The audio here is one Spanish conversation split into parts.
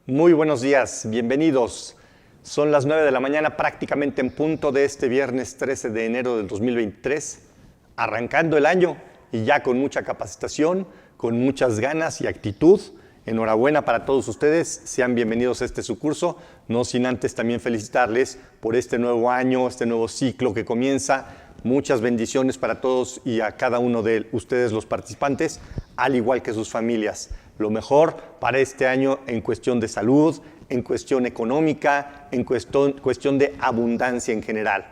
Muy buenos días, bienvenidos. Son las 9 de la mañana, prácticamente en punto de este viernes 13 de enero del 2023, arrancando el año y ya con mucha capacitación, con muchas ganas y actitud. Enhorabuena para todos ustedes, sean bienvenidos a este su curso, no sin antes también felicitarles por este nuevo año, este nuevo ciclo que comienza. Muchas bendiciones para todos y a cada uno de ustedes los participantes, al igual que sus familias. Lo mejor para este año en cuestión de salud, en cuestión económica, en cuestión de abundancia en general.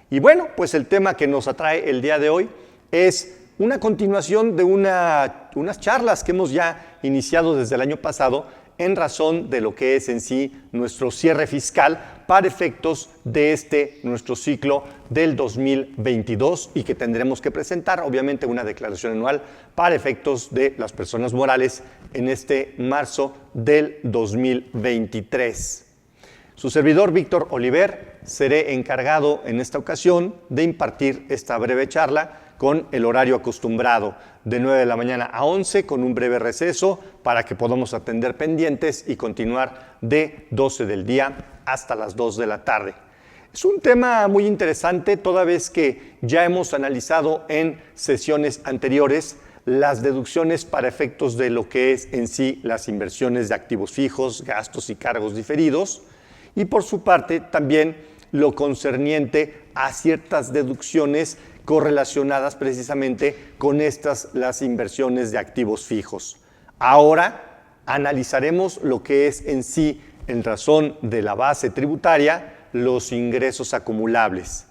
Y bueno, pues el tema que nos atrae el día de hoy es una continuación de unas charlas que hemos ya iniciado desde el año pasado en razón de lo que es en sí nuestro cierre fiscal para efectos de nuestro ciclo del 2022 y que tendremos que presentar, obviamente, una declaración anual para efectos de las personas morales en este marzo del 2023. Su servidor, Víctor Oliver, seré encargado en esta ocasión de impartir esta breve charla con el horario acostumbrado, de 9 de la mañana a 11, con un breve receso para que podamos atender pendientes y continuar de 12 del día hasta las 2 de la tarde. Es un tema muy interesante, toda vez que ya hemos analizado en sesiones anteriores las deducciones para efectos de lo que es en sí las inversiones de activos fijos, gastos y cargos diferidos, y por su parte también lo concerniente a ciertas deducciones correlacionadas precisamente con las inversiones de activos fijos. Ahora analizaremos lo que es en sí, en razón de la base tributaria, los ingresos acumulables.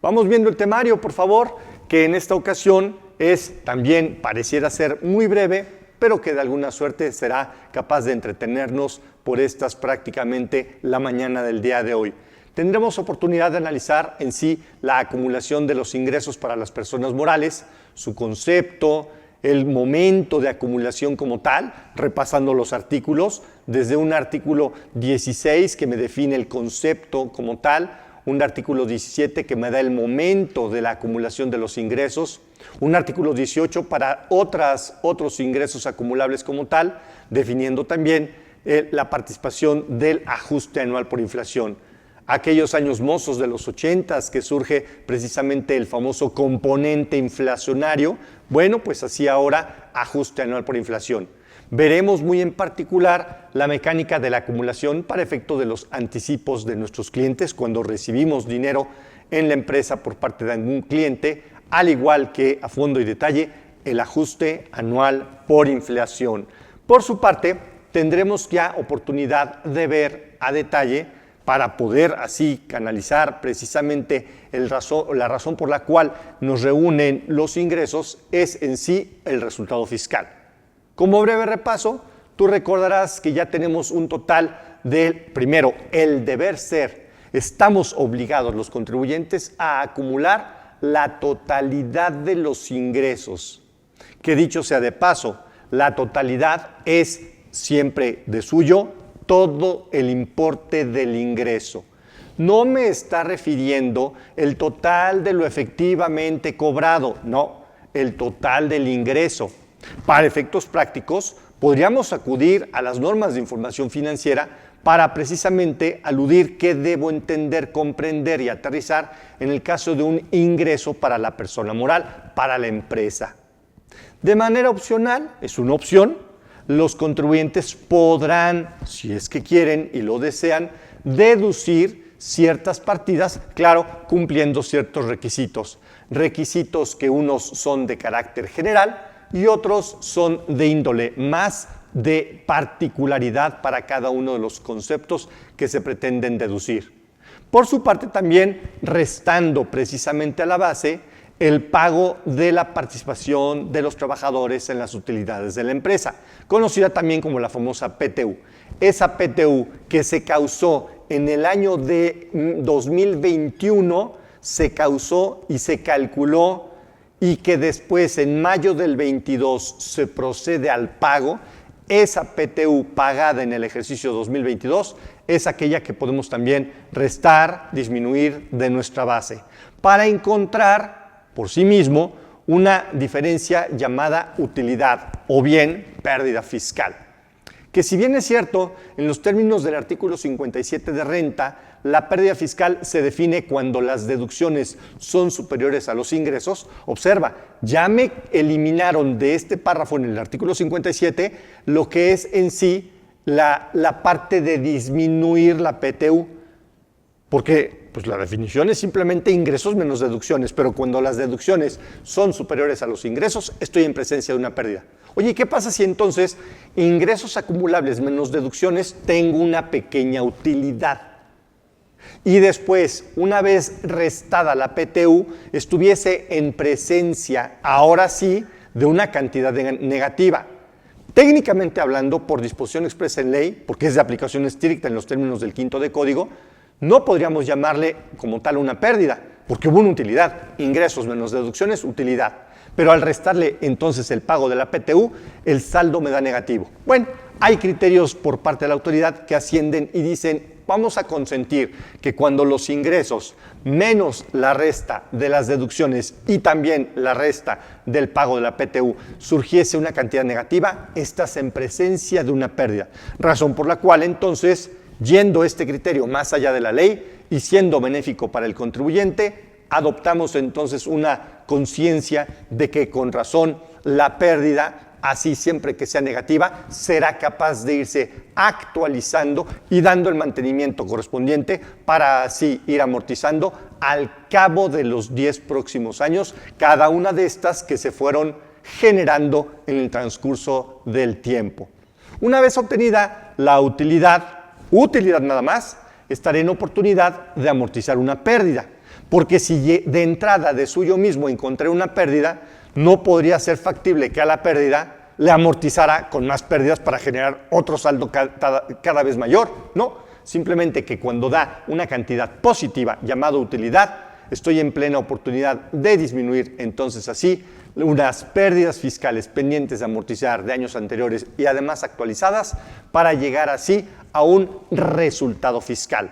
Vamos viendo el temario, por favor, que en esta ocasión también pareciera ser muy breve, pero que de alguna suerte será capaz de entretenernos por prácticamente la mañana del día de hoy. Tendremos oportunidad de analizar en sí la acumulación de los ingresos para las personas morales, su concepto, el momento de acumulación como tal, repasando los artículos, desde un artículo 16 que me define el concepto como tal, un artículo 17 que me da el momento de la acumulación de los ingresos, un artículo 18 para otros ingresos acumulables como tal, definiendo también la participación del ajuste anual por inflación. Aquellos años mozos de los 80s que surge precisamente el famoso componente inflacionario, bueno, pues así ahora ajuste anual por inflación. Veremos muy en particular la mecánica de la acumulación para efecto de los anticipos de nuestros clientes cuando recibimos dinero en la empresa por parte de algún cliente, al igual que a fondo y detalle el ajuste anual por inflación. Por su parte, tendremos ya oportunidad de ver a detalle para poder así canalizar precisamente la razón por la cual nos reúnen los ingresos es en sí el resultado fiscal. Como breve repaso, tú recordarás que ya tenemos un total primero, el deber ser. Estamos obligados los contribuyentes a acumular la totalidad de los ingresos. Que dicho sea de paso, la totalidad es siempre de suyo todo el importe del ingreso. No me está refiriendo el total de lo efectivamente cobrado, no, el total del ingreso. Para efectos prácticos, podríamos acudir a las normas de información financiera para precisamente aludir qué debo entender, comprender y aterrizar en el caso de un ingreso para la persona moral, para la empresa. De manera opcional, es una opción, los contribuyentes podrán, si es que quieren y lo desean, deducir ciertas partidas, claro, cumpliendo ciertos requisitos. Requisitos que unos son de carácter general y otros son de índole más de particularidad para cada uno de los conceptos que se pretenden deducir. Por su parte también, restando precisamente a la base el pago de la participación de los trabajadores en las utilidades de la empresa, conocida también como la famosa PTU. Esa PTU que se causó en el año de 2021, se causó y se calculó y que después en mayo del 22 se procede al pago, esa PTU pagada en el ejercicio 2022 es aquella que podemos también restar, disminuir de nuestra base, para encontrar por sí mismo una diferencia llamada utilidad o bien pérdida fiscal. que si bien es cierto, en los términos del artículo 57 de renta, la pérdida fiscal se define cuando las deducciones son superiores a los ingresos. Observa, ya me eliminaron de este párrafo en el artículo 57 lo que es en sí la parte de disminuir la PTU, porque pues, la definición es simplemente ingresos menos deducciones, pero cuando las deducciones son superiores a los ingresos, estoy en presencia de una pérdida. Oye, ¿qué pasa si entonces ingresos acumulables menos deducciones tengo una pequeña utilidad? Y después, una vez restada la PTU, estuviese en presencia, ahora sí, de una cantidad negativa. Técnicamente hablando, por disposición expresa en ley, porque es de aplicación estricta en los términos del quinto de código, no podríamos llamarle como tal una pérdida, porque hubo una utilidad, ingresos menos deducciones, utilidad. Pero al restarle entonces el pago de la PTU, el saldo me da negativo. Bueno, hay criterios por parte de la autoridad que ascienden y dicen, vamos a consentir que cuando los ingresos menos la resta de las deducciones y también la resta del pago de la PTU surgiese una cantidad negativa, estás en presencia de una pérdida. Razón por la cual entonces, yendo este criterio más allá de la ley y siendo benéfico para el contribuyente, adoptamos entonces una conciencia de que con razón la pérdida, así siempre que sea negativa, será capaz de irse actualizando y dando el mantenimiento correspondiente para así ir amortizando al cabo de los 10 próximos años cada una de estas que se fueron generando en el transcurso del tiempo. Una vez obtenida la utilidad nada más, estaré en oportunidad de amortizar una pérdida. Porque si de entrada de suyo mismo encontré una pérdida, no podría ser factible que a la pérdida le amortizara con más pérdidas para generar otro saldo cada vez mayor. No, simplemente que cuando da una cantidad positiva llamada utilidad, estoy en plena oportunidad de disminuir entonces así unas pérdidas fiscales pendientes de amortizar de años anteriores y además actualizadas para llegar así a un resultado fiscal.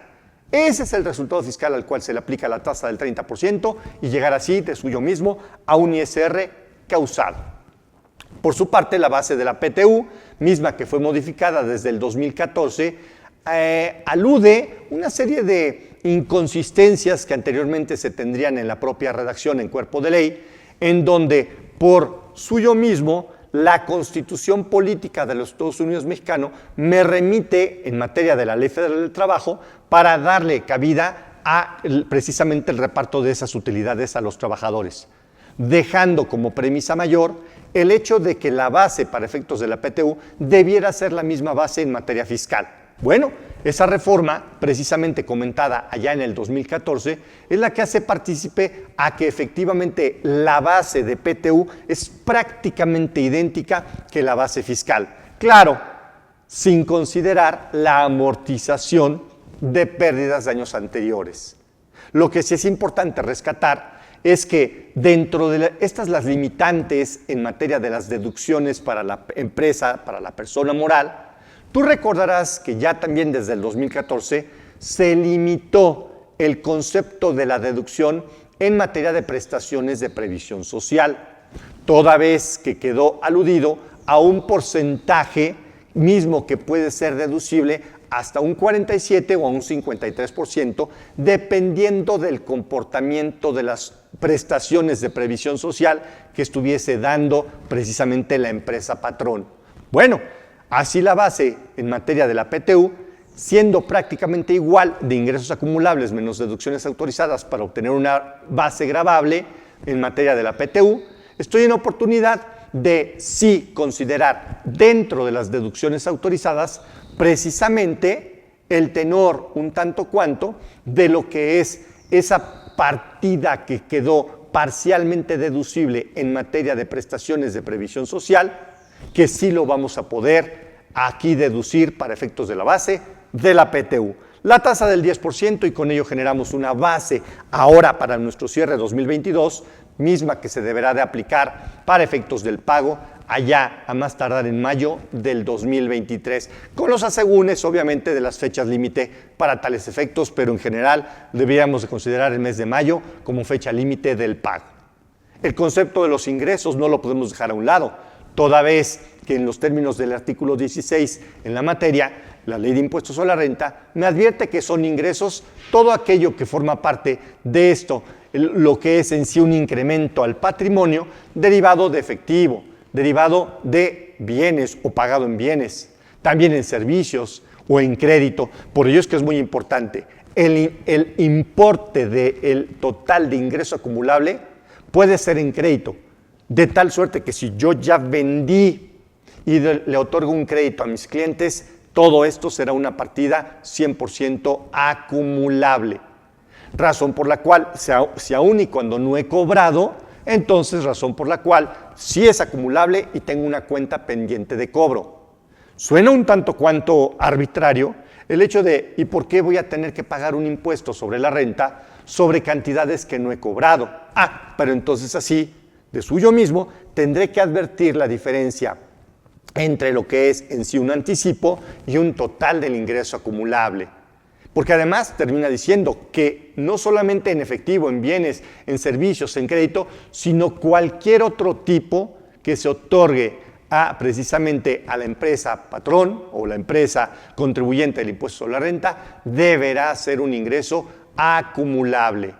Ese es el resultado fiscal al cual se le aplica la tasa del 30% y llegar así de suyo mismo a un ISR causado. Por su parte, la base de la PTU, misma que fue modificada desde el 2014, alude una serie de inconsistencias que anteriormente se tendrían en la propia redacción en cuerpo de ley, en donde por suyo mismo la Constitución Política de los Estados Unidos Mexicanos me remite en materia de la Ley Federal del Trabajo para darle cabida a precisamente el reparto de esas utilidades a los trabajadores, dejando como premisa mayor el hecho de que la base para efectos de la PTU debiera ser la misma base en materia fiscal. Bueno, esa reforma, precisamente comentada allá en el 2014, es la que hace partícipe a que efectivamente la base de PTU es prácticamente idéntica que la base fiscal. Claro, sin considerar la amortización de pérdidas de años anteriores. Lo que sí es importante rescatar es que dentro de estas las limitantes en materia de las deducciones para la empresa, para la persona moral, tú recordarás que ya también desde el 2014 se limitó el concepto de la deducción en materia de prestaciones de previsión social, toda vez que quedó aludido a un porcentaje mismo que puede ser deducible hasta un 47 o a un 53%, dependiendo del comportamiento de las prestaciones de previsión social que estuviese dando precisamente la empresa patrón. Bueno, así la base en materia de la PTU, siendo prácticamente igual de ingresos acumulables menos deducciones autorizadas para obtener una base gravable en materia de la PTU, estoy en oportunidad de sí considerar dentro de las deducciones autorizadas precisamente el tenor un tanto cuanto de lo que es esa partida que quedó parcialmente deducible en materia de prestaciones de previsión social, que sí lo vamos a poder aquí deducir para efectos de la base de la PTU. La tasa del 10% y con ello generamos una base ahora para nuestro cierre 2022, misma que se deberá de aplicar para efectos del pago allá a más tardar en mayo del 2023, con los asegúnes obviamente de las fechas límite para tales efectos, pero en general deberíamos de considerar el mes de mayo como fecha límite del pago. El concepto de los ingresos no lo podemos dejar a un lado. toda vez que en los términos del artículo 16 en la materia, la Ley de Impuestos a la Renta, me advierte que son ingresos todo aquello que forma parte de esto, lo que es en sí un incremento al patrimonio derivado de efectivo, derivado de bienes o pagado en bienes, también en servicios o en crédito. Por ello es que es muy importante. El importe del total de ingreso acumulable puede ser en crédito, de tal suerte que si yo ya vendí y le otorgo un crédito a mis clientes, todo esto será una partida 100% acumulable. Razón por la cual, si aún y cuando no he cobrado, entonces razón por la cual sí es acumulable y tengo una cuenta pendiente de cobro. Suena un tanto cuanto arbitrario el hecho de ¿y por qué voy a tener que pagar un impuesto sobre la renta sobre cantidades que no he cobrado? Pero entonces así, de suyo mismo, tendré que advertir la diferencia entre lo que es en sí un anticipo y un total del ingreso acumulable. Porque además termina diciendo que no solamente en efectivo, en bienes, en servicios, en crédito, sino cualquier otro tipo que se otorgue precisamente a la empresa patrón o la empresa contribuyente del impuesto sobre la renta, deberá ser un ingreso acumulable.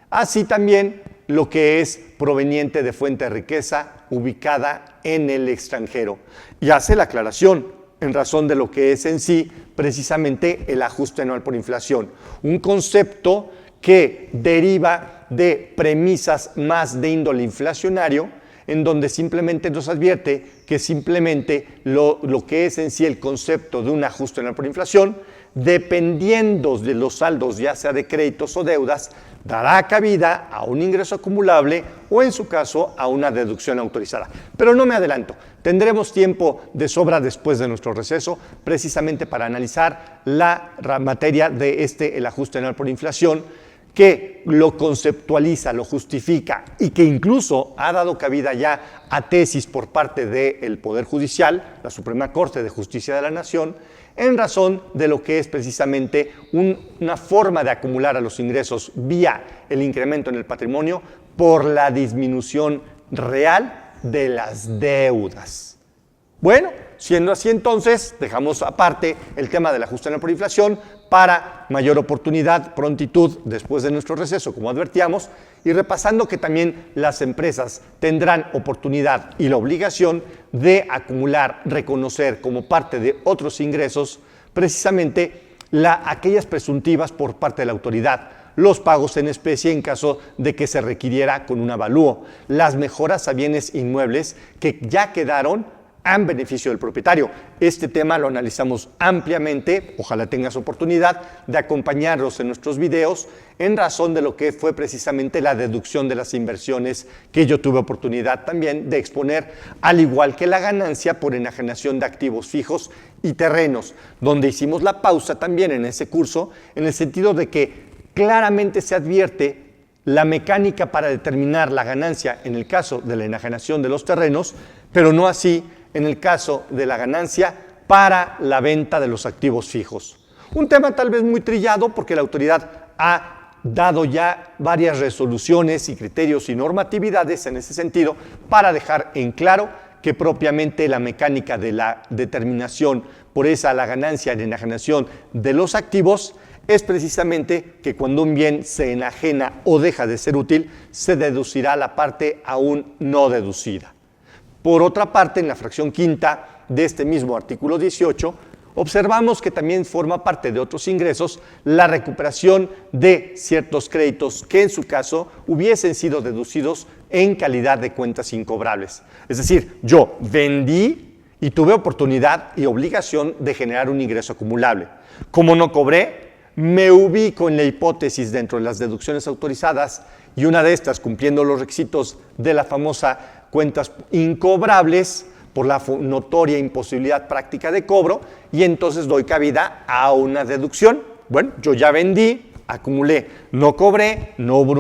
Así también lo que es proveniente de fuente de riqueza ubicada en el extranjero. Y hace la aclaración en razón de lo que es en sí precisamente el ajuste anual por inflación, un concepto que deriva de premisas más de índole inflacionario, en donde simplemente nos advierte que simplemente lo que es en sí el concepto de un ajuste anual por inflación, dependiendo de los saldos, ya sea de créditos o deudas, dará cabida a un ingreso acumulable o, en su caso, a una deducción autorizada. Pero no me adelanto, tendremos tiempo de sobra después de nuestro receso, precisamente para analizar la materia de el ajuste anual por inflación, que lo conceptualiza, lo justifica y que incluso ha dado cabida ya a tesis por parte del Poder Judicial, la Suprema Corte de Justicia de la Nación, en razón de lo que es precisamente una forma de acumular a los ingresos vía el incremento en el patrimonio por la disminución real de las deudas. Bueno, siendo así entonces, dejamos aparte el tema del ajuste anual por inflación para mayor oportunidad, prontitud después de nuestro receso, como advertíamos, y repasando que también las empresas tendrán oportunidad y la obligación de acumular, reconocer como parte de otros ingresos, precisamente aquellas presuntivas por parte de la autoridad, los pagos en especie en caso de que se requiriera con un avalúo, las mejoras a bienes inmuebles que ya quedaron en beneficio del propietario. Este tema lo analizamos ampliamente, ojalá tengas oportunidad de acompañarnos en nuestros videos en razón de lo que fue precisamente la deducción de las inversiones que yo tuve oportunidad también de exponer, al igual que la ganancia por enajenación de activos fijos y terrenos, donde hicimos la pausa también en ese curso, en el sentido de que claramente se advierte la mecánica para determinar la ganancia en el caso de la enajenación de los terrenos, pero no así en el caso de la ganancia para la venta de los activos fijos. Un tema tal vez muy trillado porque la autoridad ha dado ya varias resoluciones y criterios y normatividades en ese sentido para dejar en claro que propiamente la mecánica de la determinación por la ganancia en enajenación de los activos es precisamente que cuando un bien se enajena o deja de ser útil, se deducirá la parte aún no deducida. Por otra parte, en la fracción quinta de este mismo artículo 18, observamos que también forma parte de otros ingresos la recuperación de ciertos créditos que en su caso hubiesen sido deducidos en calidad de cuentas incobrables. Es decir, yo vendí y tuve oportunidad y obligación de generar un ingreso acumulable. Como no cobré, me ubico en la hipótesis dentro de las deducciones autorizadas y una de estas, cumpliendo los requisitos de la famosa cuentas incobrables por la notoria imposibilidad práctica de cobro, y entonces doy cabida a una deducción. Bueno, yo ya vendí, acumulé, no cobré, no hubo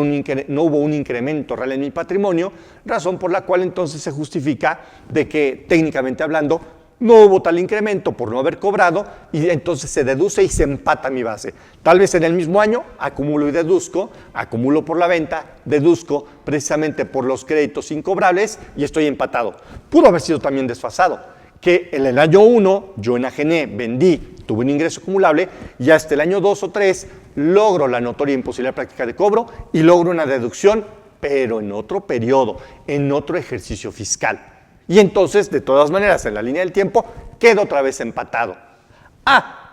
un incremento real en mi patrimonio, razón por la cual entonces se justifica de que técnicamente hablando no hubo tal incremento por no haber cobrado y entonces se deduce y se empata mi base. Tal vez en el mismo año acumulo y deduzco, acumulo por la venta, deduzco precisamente por los créditos incobrables y estoy empatado. Pudo haber sido también desfasado, que en el año 1 yo enajené, vendí, tuve un ingreso acumulable y hasta el año 2 o 3 logro la notoria imposibilidad práctica de cobro y logro una deducción, pero en otro periodo, en otro ejercicio fiscal. Y entonces, de todas maneras, en la línea del tiempo, quedo otra vez empatado.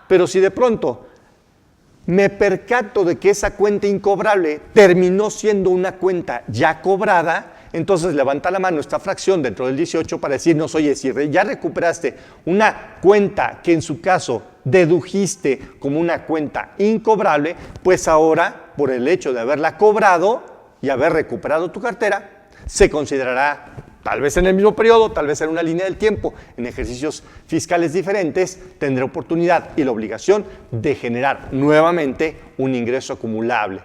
Pero si de pronto me percato de que esa cuenta incobrable terminó siendo una cuenta ya cobrada, entonces levanta la mano esta fracción dentro del 18 para decirnos, oye, si ya recuperaste una cuenta que en su caso dedujiste como una cuenta incobrable, pues ahora, por el hecho de haberla cobrado y haber recuperado tu cartera, se considerará tal vez en el mismo periodo, tal vez en una línea del tiempo, en ejercicios fiscales diferentes, tendré oportunidad y la obligación de generar nuevamente un ingreso acumulable.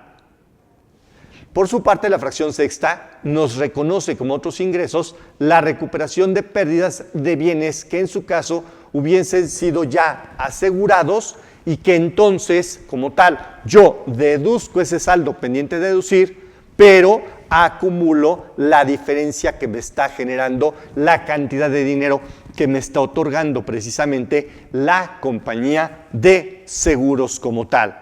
Por su parte, la fracción sexta nos reconoce como otros ingresos la recuperación de pérdidas de bienes que en su caso hubiesen sido ya asegurados y que entonces, como tal, yo deduzco ese saldo pendiente de deducir, pero acumulo la diferencia que me está generando la cantidad de dinero que me está otorgando precisamente la compañía de seguros como tal.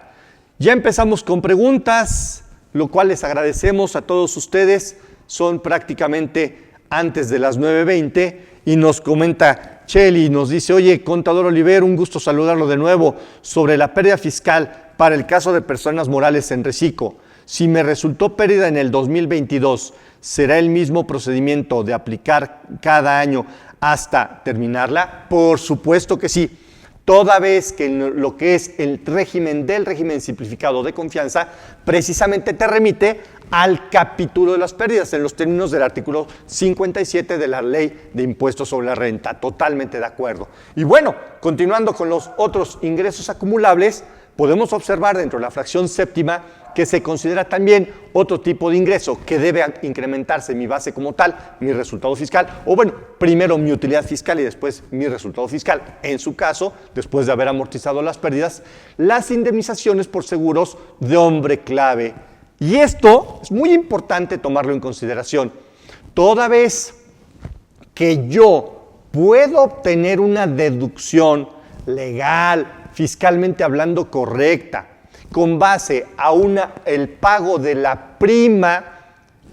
Ya empezamos con preguntas, lo cual les agradecemos a todos ustedes. Son prácticamente antes de las 9:20 y nos comenta Cheli, nos dice, oye, contador Oliver, un gusto saludarlo de nuevo sobre la pérdida fiscal para el caso de personas morales en reciclo. Si me resultó pérdida en el 2022, ¿será el mismo procedimiento de aplicar cada año hasta terminarla? Por supuesto que sí. Toda vez que lo que es el régimen simplificado de confianza, precisamente te remite al capítulo de las pérdidas en los términos del artículo 57 de la Ley de Impuestos sobre la Renta. Totalmente de acuerdo. Y bueno, continuando con los otros ingresos acumulables, podemos observar dentro de la fracción séptima que se considera también otro tipo de ingreso que debe incrementarse mi base como tal, mi resultado fiscal, o bueno, primero mi utilidad fiscal y después mi resultado fiscal. En su caso, después de haber amortizado las pérdidas, las indemnizaciones por seguros de hombre clave. Y esto es muy importante tomarlo en consideración. Toda vez que yo puedo obtener una deducción legal, fiscalmente hablando correcta, con base a el pago de la prima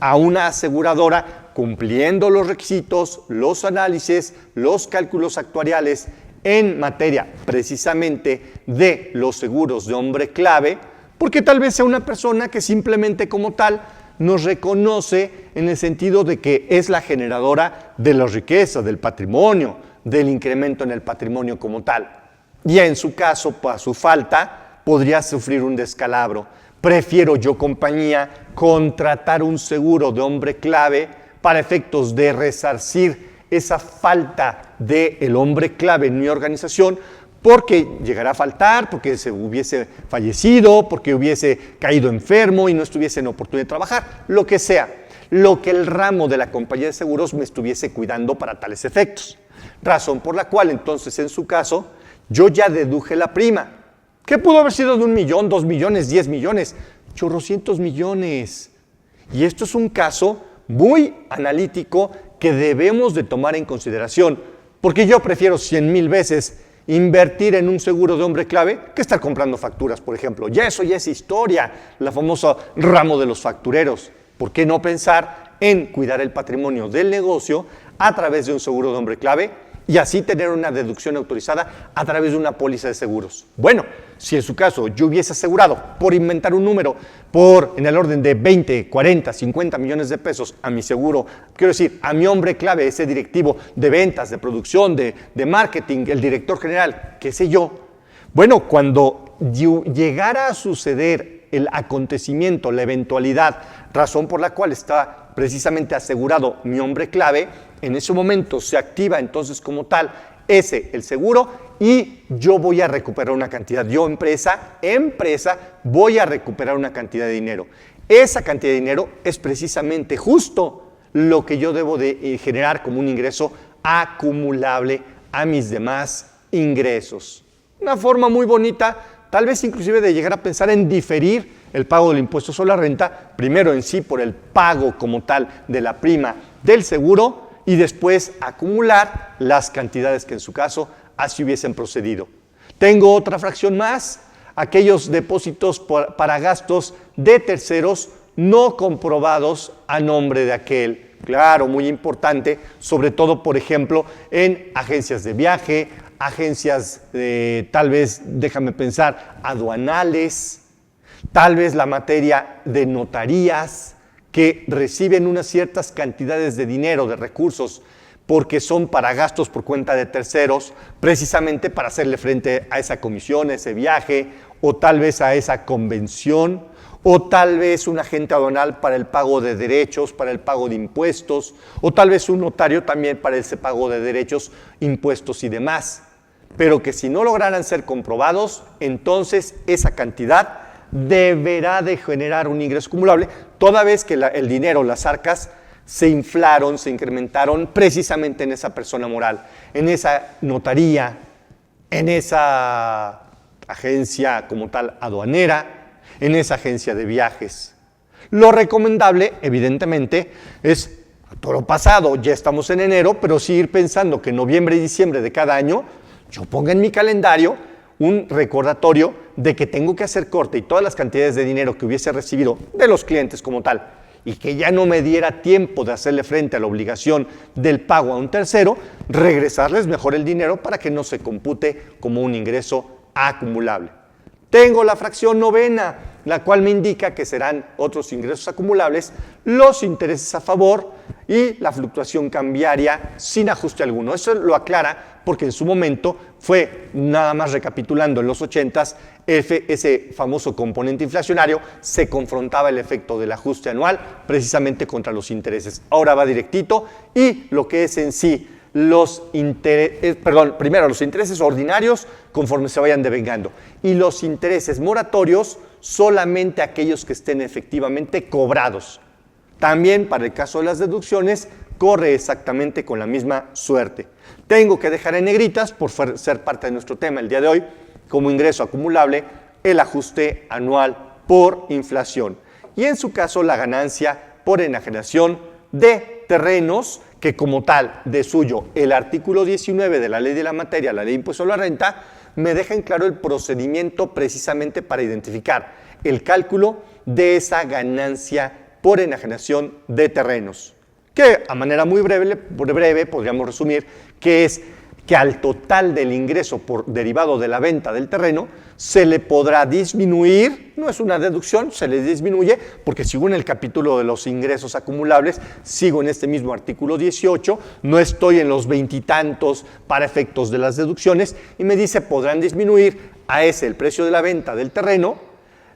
a una aseguradora, cumpliendo los requisitos, los análisis, los cálculos actuariales en materia precisamente de los seguros de hombre clave, porque tal vez sea una persona que simplemente como tal nos reconoce en el sentido de que es la generadora de la riqueza, del patrimonio, del incremento en el patrimonio como tal. Y en su caso, por su falta, podría sufrir un descalabro. Prefiero yo, compañía, contratar un seguro de hombre clave para efectos de resarcir esa falta del hombre clave en mi organización, porque llegará a faltar, porque se hubiese fallecido, porque hubiese caído enfermo y no estuviese en oportunidad de trabajar, lo que sea, lo que el ramo de la compañía de seguros me estuviese cuidando para tales efectos. Razón por la cual, entonces, en su caso, yo ya deduje la prima. ¿Qué pudo haber sido de 1 millón, 2 millones, 10 millones? Chorrocientos millones. Y esto es un caso muy analítico que debemos de tomar en consideración, porque yo prefiero 100,000 veces invertir en un seguro de hombre clave que estar comprando facturas, por ejemplo. Ya eso ya es historia, la famosa ramo de los factureros. ¿Por qué no pensar en cuidar el patrimonio del negocio a través de un seguro de hombre clave y así tener una deducción autorizada a través de una póliza de seguros? Bueno, si en su caso yo hubiese asegurado, por inventar un número, en el orden de 20, 40, 50 millones de pesos a mi seguro, quiero decir, a mi hombre clave, ese directivo de ventas, de producción, de marketing, el director general, qué sé yo, bueno, cuando llegara a suceder el acontecimiento, la eventualidad, razón por la cual está precisamente asegurado mi hombre clave, en ese momento se activa entonces como tal el seguro y yo voy a recuperar una cantidad. Yo, empresa, voy a recuperar una cantidad de dinero. Esa cantidad de dinero es precisamente justo lo que yo debo de generar como un ingreso acumulable a mis demás ingresos. Una forma muy bonita, tal vez inclusive de llegar a pensar en diferir el pago del impuesto sobre la renta, primero en sí por el pago como tal de la prima del seguro y después acumular las cantidades que en su caso así hubiesen procedido. Tengo otra fracción más, aquellos depósitos para gastos de terceros no comprobados a nombre de aquel. Claro, muy importante, sobre todo, por ejemplo, en agencias de viaje, agencias tal vez, déjame pensar, aduanales, tal vez la materia de notarías, que reciben unas ciertas cantidades de dinero, de recursos, porque son para gastos por cuenta de terceros, precisamente para hacerle frente a esa comisión, a ese viaje, o tal vez a esa convención, o tal vez un agente aduanal para el pago de derechos, para el pago de impuestos, o tal vez un notario también para ese pago de derechos, impuestos y demás. Pero que si no lograran ser comprobados, entonces esa cantidad deberá de generar un ingreso acumulable, toda vez que el dinero, las arcas, se inflaron, se incrementaron precisamente en esa persona moral, en esa notaría, en esa agencia como tal aduanera, en esa agencia de viajes. Lo recomendable, evidentemente, es a toro pasado, ya estamos en enero, pero sí ir pensando que en noviembre y diciembre de cada año yo ponga en mi calendario un recordatorio de que tengo que hacer corte y todas las cantidades de dinero que hubiese recibido de los clientes como tal y que ya no me diera tiempo de hacerle frente a la obligación del pago a un tercero, regresarles mejor el dinero para que no se compute como un ingreso acumulable. Tengo la fracción novena, la cual me indica que serán otros ingresos acumulables, los intereses a favor y la fluctuación cambiaria sin ajuste alguno. Eso lo aclara porque en su momento fue, nada más recapitulando, en los 80s, ese famoso componente inflacionario, se confrontaba el efecto del ajuste anual precisamente contra los intereses. Ahora va directito y lo que es en sí primero los intereses ordinarios conforme se vayan devengando y los intereses moratorios solamente aquellos que estén efectivamente cobrados. También para el caso de las deducciones corre exactamente con la misma suerte. Tengo que dejar en negritas, por ser parte de nuestro tema el día de hoy, como ingreso acumulable, el ajuste anual por inflación. Y en su caso, la ganancia por enajenación de terrenos, que como tal, de suyo, el artículo 19 de la Ley de la Materia, la Ley de Impuesto a la Renta, me deja en claro el procedimiento precisamente para identificar el cálculo de esa ganancia por enajenación de terrenos, que a manera muy breve podríamos resumir que es que al total del ingreso derivado de la venta del terreno se le podrá disminuir, no es una deducción, se le disminuye, porque sigo en el capítulo de los ingresos acumulables, sigo en este mismo artículo 18, no estoy en los veintitantos para efectos de las deducciones, y me dice podrán disminuir a ese el precio de la venta del terreno,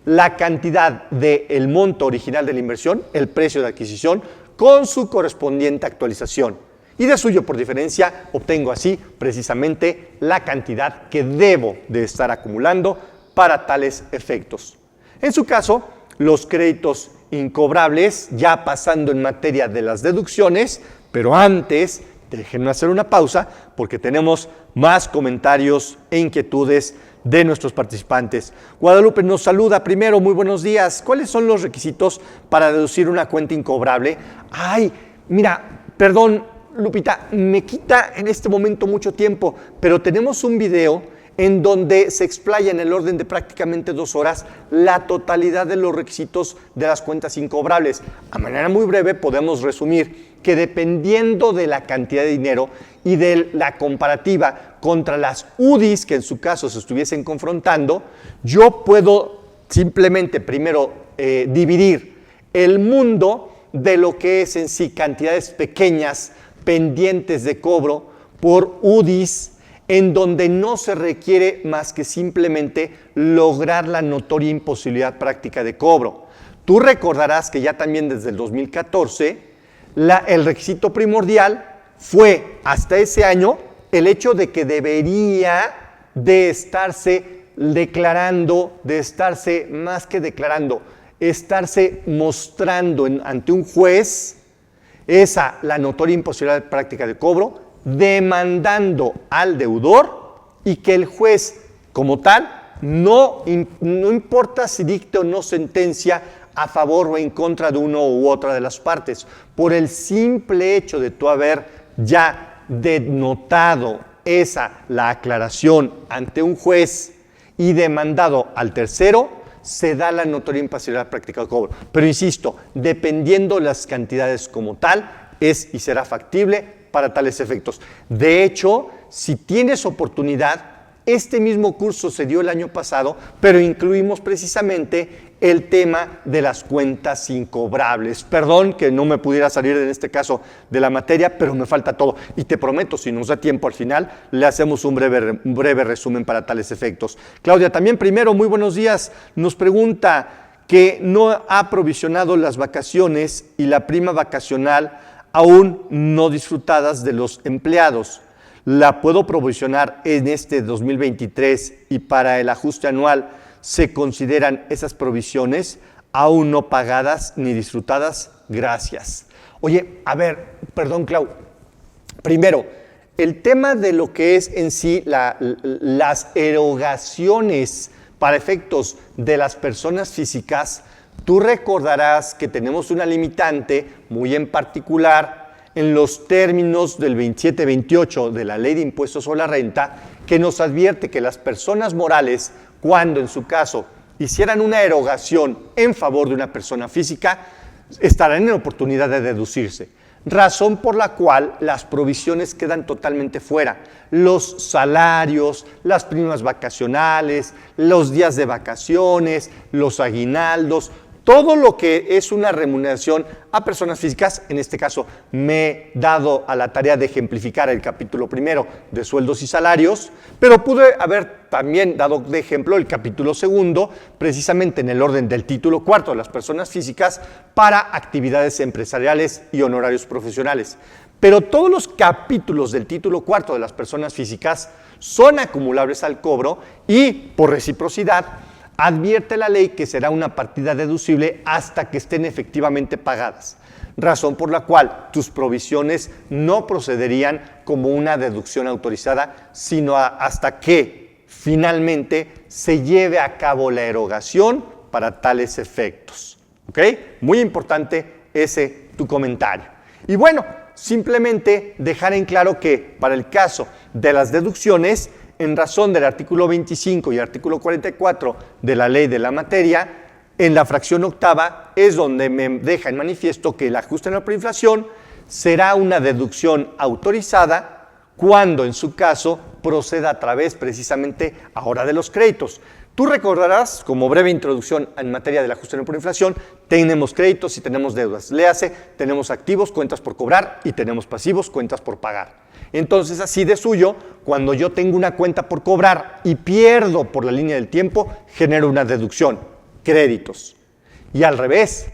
la cantidad del monto original de la inversión, el precio de adquisición, con su correspondiente actualización. Y de suyo, por diferencia, obtengo así precisamente la cantidad que debo de estar acumulando para tales efectos. En su caso, los créditos incobrables, ya pasando en materia de las deducciones, pero antes, déjenme hacer una pausa porque tenemos más comentarios e inquietudes de nuestros participantes. Guadalupe nos saluda primero, muy buenos días. ¿Cuáles son los requisitos para deducir una cuenta incobrable? Ay, mira, perdón, Lupita, me quita en este momento mucho tiempo, pero tenemos un video en donde se explaya en el orden de prácticamente 2 horas la totalidad de los requisitos de las cuentas incobrables. A manera muy breve podemos resumir que dependiendo de la cantidad de dinero y de la comparativa contra las UDIs que en su caso se estuviesen confrontando, yo puedo simplemente primero dividir el mundo de lo que es en sí cantidades pequeñas pendientes de cobro por UDIs, en donde no se requiere más que simplemente lograr la notoria imposibilidad práctica de cobro. Tú recordarás que ya también desde el 2014 el requisito primordial fue hasta ese año el hecho de que debería de estarse declarando, de estarse más que declarando, estarse mostrando ante un juez la notoria imposibilidad de práctica de cobro demandando al deudor y que el juez, como tal, no importa si dicte o no sentencia a favor o en contra de uno u otra de las partes, por el simple hecho de tú haber ya denotado la aclaración ante un juez y demandado al tercero, se da la notoria impasibilidad práctica de cobro. Pero insisto, dependiendo las cantidades como tal, es y será factible para tales efectos. De hecho, si tienes oportunidad, este mismo curso se dio el año pasado, pero incluimos precisamente el tema de las cuentas incobrables. Perdón que no me pudiera salir en este caso de la materia, pero me falta todo. Y te prometo, si nos da tiempo al final, le hacemos un breve resumen para tales efectos. Claudia, también primero, muy buenos días, nos pregunta que no ha provisionado las vacaciones y la prima vacacional aún no disfrutadas de los empleados. La puedo provisionar en este 2023 y para el ajuste anual se consideran esas provisiones aún no pagadas ni disfrutadas. Gracias. Oye, a ver, perdón, Clau. Primero, el tema de lo que es en sí las erogaciones para efectos de las personas físicas, tú recordarás que tenemos una limitante muy en particular en los términos del 27-28 de la Ley de Impuestos sobre la Renta, que nos advierte que las personas morales, cuando en su caso hicieran una erogación en favor de una persona física, estarán en oportunidad de deducirse. Razón por la cual las provisiones quedan totalmente fuera. Los salarios, las primas vacacionales, los días de vacaciones, los aguinaldos, todo lo que es una remuneración a personas físicas, en este caso me he dado a la tarea de ejemplificar el capítulo primero de sueldos y salarios, pero pude haber también dado de ejemplo el capítulo segundo, precisamente en el orden del título cuarto de las personas físicas para actividades empresariales y honorarios profesionales. Pero todos los capítulos del título cuarto de las personas físicas son acumulables al cobro y, por reciprocidad, advierte la ley que será una partida deducible hasta que estén efectivamente pagadas, razón por la cual tus provisiones no procederían como una deducción autorizada, sino hasta que finalmente se lleve a cabo la erogación para tales efectos. ¿Ok? Muy importante ese tu comentario. Y bueno, simplemente dejar en claro que para el caso de las deducciones, en razón del artículo 25 y artículo 44 de la ley de la materia, en la fracción octava es donde me deja en manifiesto que el ajuste anual por inflación será una deducción autorizada cuando en su caso proceda a través precisamente ahora de los créditos. Tú recordarás, como breve introducción en materia del ajuste anual por inflación, tenemos créditos y tenemos deudas. Léase, tenemos activos, cuentas por cobrar y tenemos pasivos, cuentas por pagar. Entonces, así de suyo, cuando yo tengo una cuenta por cobrar y pierdo por la línea del tiempo, genero una deducción, créditos. Y al revés,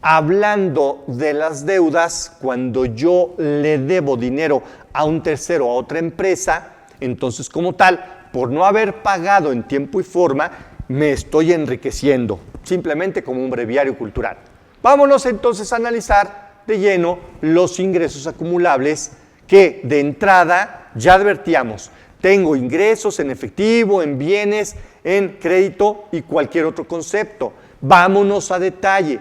hablando de las deudas, cuando yo le debo dinero a un tercero, a otra empresa, entonces como tal, por no haber pagado en tiempo y forma, me estoy enriqueciendo, simplemente como un breviario cultural. Vámonos entonces a analizar de lleno los ingresos acumulables que de entrada ya advertíamos. Tengo ingresos en efectivo, en bienes, en crédito y cualquier otro concepto. Vámonos a detalle.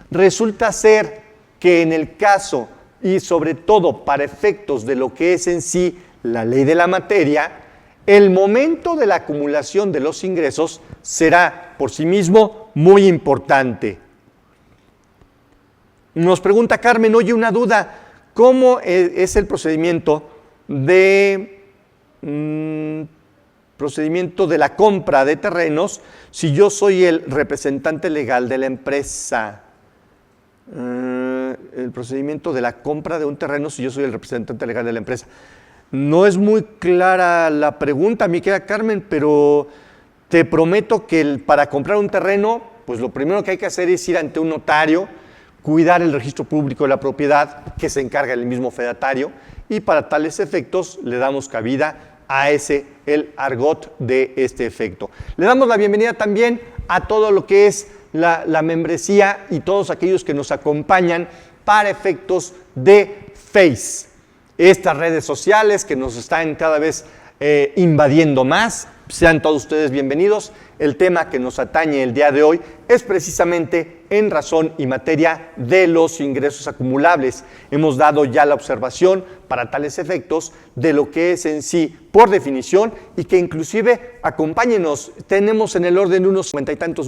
Resulta ser que en el caso y sobre todo para efectos de lo que es en sí la ley de la materia, el momento de la acumulación de los ingresos será por sí mismo muy importante. Nos pregunta Carmen, oye, una duda, ¿cómo es el procedimiento de la compra de terrenos si yo soy el representante legal de la empresa? El procedimiento de la compra de un terreno si yo soy el representante legal de la empresa. No es muy clara la pregunta, mi querida Carmen, pero te prometo que para comprar un terreno, pues lo primero que hay que hacer es ir ante un notario, cuidar el registro público de la propiedad, que se encarga el mismo fedatario, y para tales efectos le damos cabida a el argot de este efecto. Le damos la bienvenida también a todo lo que es la membresía y todos aquellos que nos acompañan para efectos de FACE. estas redes sociales que nos están cada vez invadiendo más. Sean todos ustedes bienvenidos. El tema que nos atañe el día de hoy es precisamente en razón y materia de los ingresos acumulables. Hemos dado ya la observación para tales efectos de lo que es en sí por definición y que inclusive, acompáñenos, tenemos en el orden de unos 50 y tantos